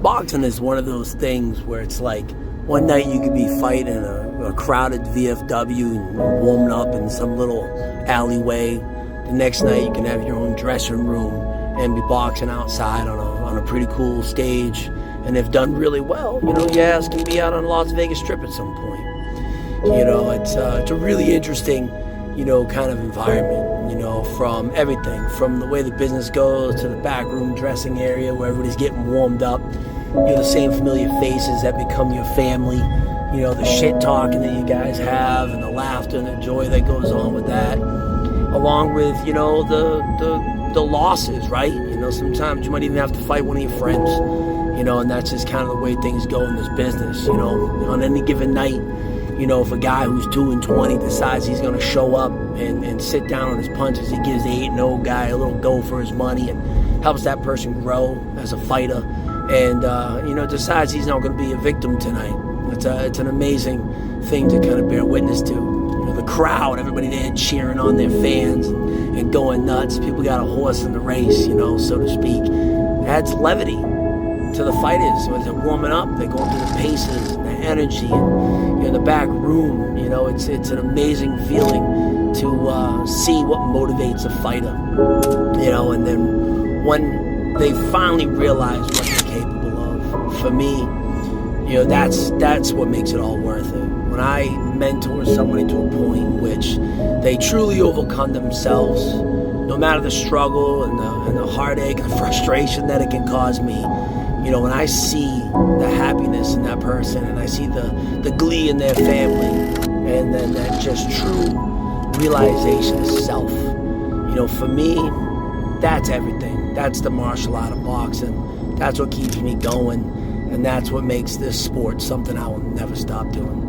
boxing is one of those things where it's like one night you could be fighting a crowded VFW and warming up in some little alleyway. The next night you can have your own dressing room and be boxing outside on a pretty cool stage. And if done really well, your ass can be out on Las Vegas Strip at some point. It's a really interesting, kind of environment, from everything, from the way the business goes to the backroom dressing area where everybody's getting warmed up. The same familiar faces that become your family, the shit talking that you guys have and the laughter and the joy that goes on with that, along with, the losses, right? Sometimes you might even have to fight one of your friends, and that's just kind of the way things go in this business, on any given night. If a guy who's 2-20 decides he's going to show up and sit down on his punches, he gives the 8-0 guy a little go for his money and helps that person grow as a fighter, and decides he's not going to be a victim tonight. It's an amazing thing to kind of bear witness to. The crowd, everybody there cheering on their fans and going nuts. People got a horse in the race, so to speak. It adds levity to the fighters. When they're warming up, they're going through the paces and the energy, and in the back room, it's an amazing feeling to see what motivates a fighter, and then when they finally realize what they're capable of, for me, that's what makes it all worth it. When I mentor somebody to a point in which they truly overcome themselves, no matter the struggle and the heartache and the frustration that it can cause me, when I see the happiness in that person and I see the glee in their family, and then that just true realization of self, for me, that's everything. That's the martial art of boxing. That's what keeps me going, and that's what makes this sport something I will never stop doing.